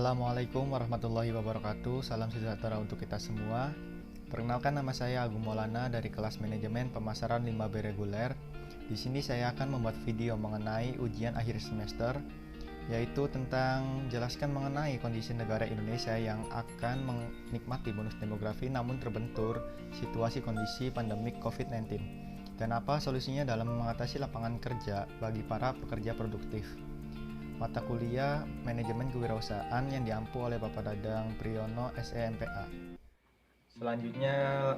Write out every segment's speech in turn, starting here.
Assalamualaikum warahmatullahi wabarakatuh. Salam sejahtera untuk kita semua. Perkenalkan, nama saya Agung Maulana dari kelas manajemen pemasaran 5B reguler. Di sini saya akan membuat video mengenai ujian akhir semester, yaitu tentang jelaskan mengenai kondisi negara Indonesia yang akan menikmati bonus demografi namun terbentur situasi kondisi pandemik COVID-19, dan apa solusinya dalam mengatasi lapangan kerja bagi para pekerja produktif. Mata kuliah Manajemen Kewirausahaan yang diampu oleh Bapak Dadang Priyono SEMPA. Selanjutnya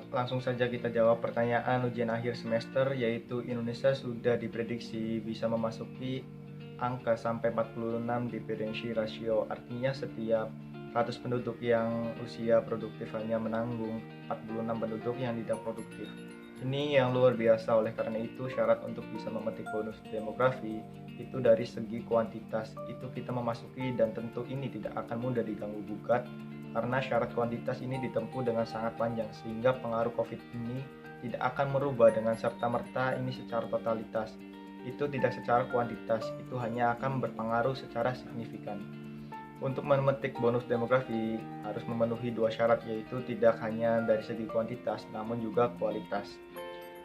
langsung saja kita jawab pertanyaan ujian akhir semester, yaitu Indonesia sudah diprediksi bisa memasuki angka sampai 46 dependency ratio. Artinya setiap 100 penduduk yang usia produktif hanya menanggung 46 penduduk yang tidak produktif. Ini yang luar biasa, oleh karena itu syarat untuk bisa memetik bonus demografi itu dari segi kuantitas itu kita memasuki, dan tentu ini tidak akan mudah diganggu gugat karena syarat kuantitas ini ditempuh dengan sangat panjang, sehingga pengaruh COVID ini tidak akan merubah dengan serta-merta ini secara totalitas. Itu tidak secara kuantitas, itu hanya akan berpengaruh secara signifikan. Untuk memetik bonus demografi harus memenuhi dua syarat, yaitu tidak hanya dari segi kuantitas namun juga kualitas.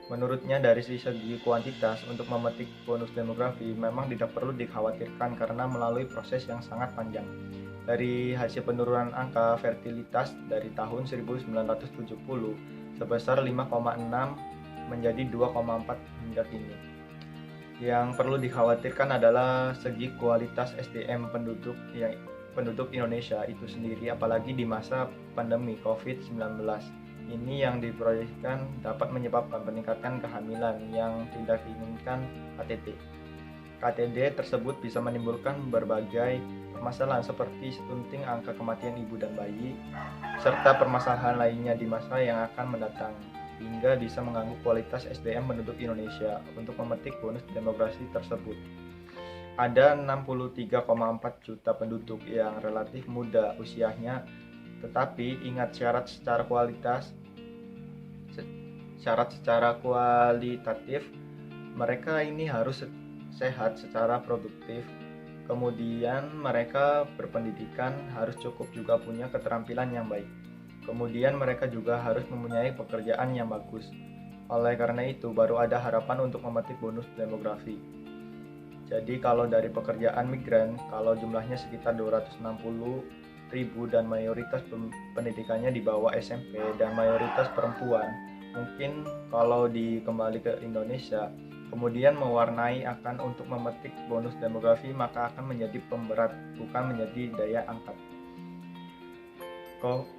Menurutnya dari segi kuantitas, untuk memetik bonus demografi memang tidak perlu dikhawatirkan karena melalui proses yang sangat panjang. Dari hasil penurunan angka fertilitas dari tahun 1970 sebesar 5,6 menjadi 2,4 hingga kini. Yang perlu dikhawatirkan adalah segi kualitas SDM penduduk Indonesia itu sendiri, apalagi di masa pandemi COVID-19. Ini yang diproyeksikan dapat menyebabkan peningkatan kehamilan yang tidak diinginkan KTD. KTD tersebut bisa menimbulkan berbagai permasalahan seperti stunting, angka kematian ibu dan bayi, serta permasalahan lainnya di masa yang akan mendatang, hingga bisa mengganggu kualitas SDM penduduk Indonesia. Untuk memetik bonus demografi tersebut, ada 63,4 juta penduduk yang relatif muda usianya, tetapi ingat syarat secara kualitatif mereka ini harus sehat secara produktif, kemudian mereka berpendidikan harus cukup, juga punya keterampilan yang baik, kemudian mereka juga harus mempunyai pekerjaan yang bagus. Oleh karena itu baru ada harapan untuk memetik bonus demografi. Jadi kalau dari pekerjaan migran, kalau jumlahnya sekitar 260.000 dan mayoritas pendidikannya di bawah SMP dan mayoritas perempuan, mungkin kalau kembali ke Indonesia kemudian mewarnai akan untuk memetik bonus demografi, maka akan menjadi pemberat, bukan menjadi daya angkat.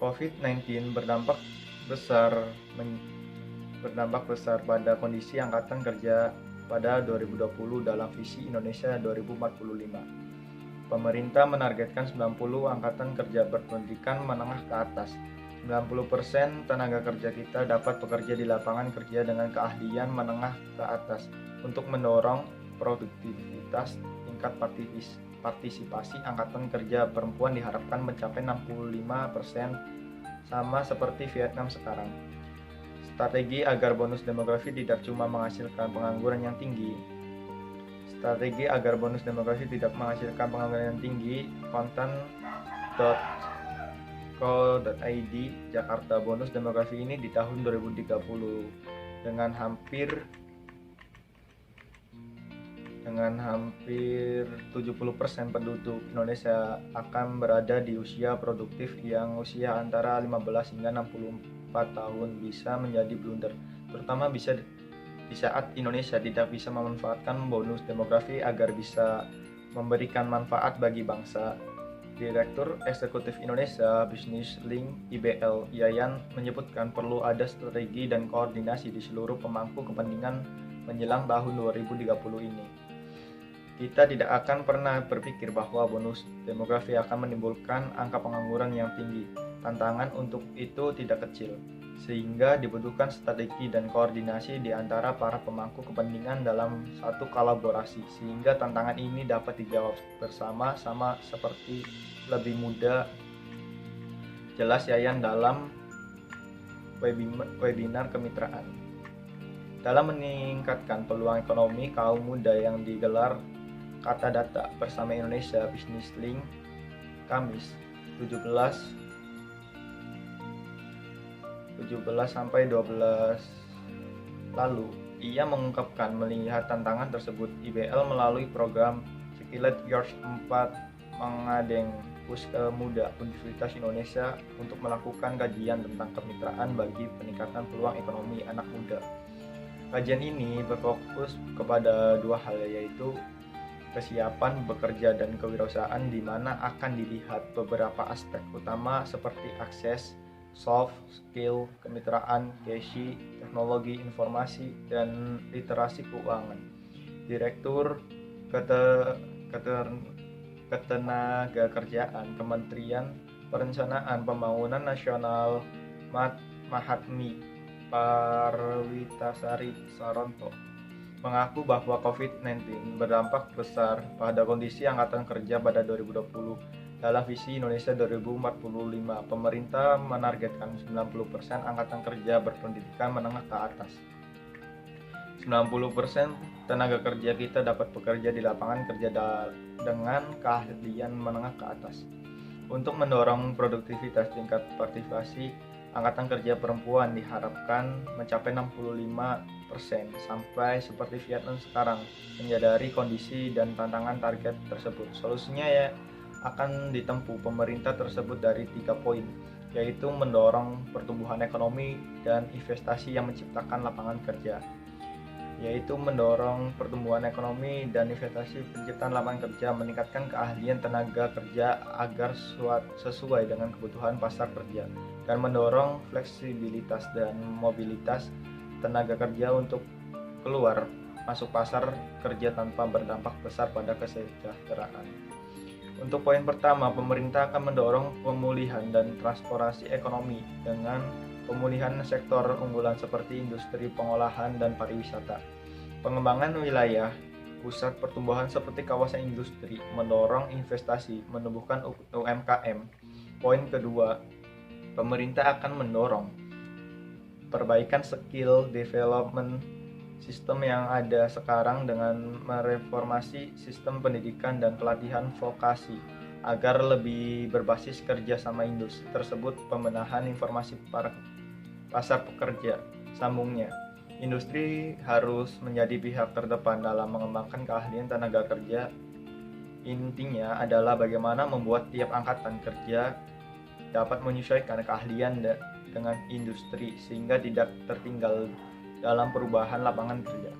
COVID-19 berdampak besar pada kondisi angkatan kerja pada 2020 dalam visi Indonesia 2045. Pemerintah menargetkan 90 angkatan kerja berpendidikan menengah ke atas. 90% tenaga kerja kita dapat bekerja di lapangan kerja dengan keahlian menengah ke atas. Untuk mendorong produktivitas, tingkat partisipasi angkatan kerja perempuan diharapkan mencapai 65%, sama seperti Vietnam sekarang. Strategi agar bonus demografi tidak cuma menghasilkan pengangguran yang tinggi. Kontan.co.id Jakarta bonus demografi ini di tahun 2030 dengan hampir 70% penduduk Indonesia akan berada di usia produktif yang usia antara 15 hingga 64 tahun bisa menjadi blunder, terutama di saat Indonesia tidak bisa memanfaatkan bonus demografi agar bisa memberikan manfaat bagi bangsa. Direktur Eksekutif Indonesia Business Link IBL Yayan menyebutkan perlu ada strategi dan koordinasi di seluruh pemangku kepentingan menjelang tahun 2030 ini. Kita tidak akan pernah berpikir bahwa bonus demografi akan menimbulkan angka pengangguran yang tinggi. Tantangan untuk itu tidak kecil, sehingga dibutuhkan strategi dan koordinasi di antara para pemangku kepentingan dalam satu kolaborasi, sehingga tantangan ini dapat dijawab bersama-sama seperti lebih mudah. Jelas Yayan dalam webinar kemitraan. Dalam meningkatkan peluang ekonomi kaum muda yang digelar Kata Data bersama Indonesia Business Link Kamis sampai 12 lalu, ia mengungkapkan melihat tantangan tersebut, IBL melalui program Skilled Years 4 mengadeng Puske Muda Universitas Indonesia untuk melakukan kajian tentang kemitraan bagi peningkatan peluang ekonomi anak muda. Kajian ini berfokus kepada dua hal, yaitu kesiapan bekerja dan kewirausahaan, di mana akan dilihat beberapa aspek utama seperti akses, soft skill, kemitraan, KSI, teknologi informasi, dan literasi keuangan. Direktur Ketenagakerjaan Kementerian Perencanaan Pembangunan Nasional Mahatmi Parwitasari Saronto mengaku bahwa COVID-19 berdampak besar pada kondisi angkatan kerja pada 2020. Dalam visi Indonesia 2045, pemerintah menargetkan 90% angkatan kerja berpendidikan menengah ke atas. 90% tenaga kerja kita dapat bekerja di lapangan kerja dengan keahlian menengah ke atas. Untuk mendorong produktivitas, tingkat partisipasi angkatan kerja perempuan diharapkan mencapai 65% sampai seperti Vietnam sekarang. Menyadari kondisi dan tantangan target tersebut, solusinya akan ditempuh pemerintah tersebut dari 3 poin, yaitu mendorong pertumbuhan ekonomi dan investasi yang menciptakan lapangan kerja. Penciptaan lapangan kerja, meningkatkan keahlian tenaga kerja agar sesuai dengan kebutuhan pasar kerja, dan mendorong fleksibilitas dan mobilitas tenaga kerja untuk keluar masuk pasar kerja tanpa berdampak besar pada kesejahteraan. Untuk poin pertama, pemerintah akan mendorong pemulihan dan transformasi ekonomi dengan pemulihan sektor unggulan seperti industri pengolahan dan pariwisata. Pengembangan wilayah pusat pertumbuhan seperti kawasan industri, mendorong investasi, menumbuhkan UMKM. Poin kedua, pemerintah akan mendorong perbaikan skill development sistem yang ada sekarang dengan mereformasi sistem pendidikan dan pelatihan vokasi agar lebih berbasis kerja sama industri tersebut. Pembenahan informasi para pasar pekerja. Sambungnya, industri harus menjadi pihak terdepan dalam mengembangkan keahlian tenaga kerja. Intinya adalah bagaimana membuat tiap angkatan kerja dapat menyesuaikan keahlian dengan industri sehingga tidak tertinggal dalam perubahan lapangan kerja.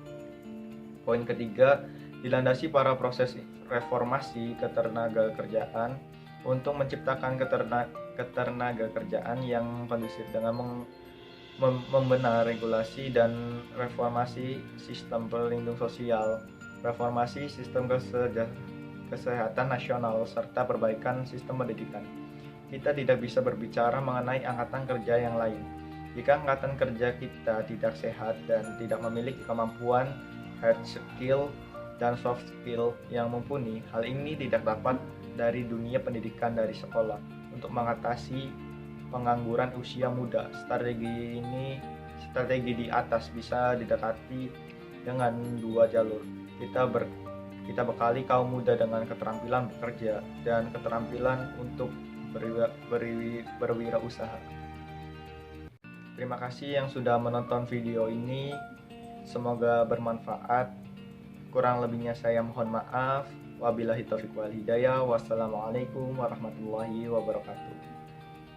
Poin ketiga, dilandasi para proses reformasi ketenagakerjaan untuk menciptakan ketenagakerjaan yang kondusif dengan membenar regulasi dan reformasi sistem perlindungan sosial, reformasi sistem kesehatan nasional, serta perbaikan sistem pendidikan. Kita tidak bisa berbicara mengenai angkatan kerja yang lain jika angkatan kerja kita tidak sehat dan tidak memiliki kemampuan hard skill dan soft skill yang mumpuni. Hal ini tidak dapat dari dunia pendidikan dari sekolah. Untuk mengatasi pengangguran usia muda, strategi di atas bisa didekati dengan 2 jalur. Kita bekali kaum muda dengan keterampilan bekerja dan keterampilan untuk berwirausaha. Terima kasih yang sudah menonton video ini. Semoga bermanfaat. Kurang lebihnya saya mohon maaf. Wabillahi taufiq wal hidayah. Wassalamualaikum warahmatullahi wabarakatuh.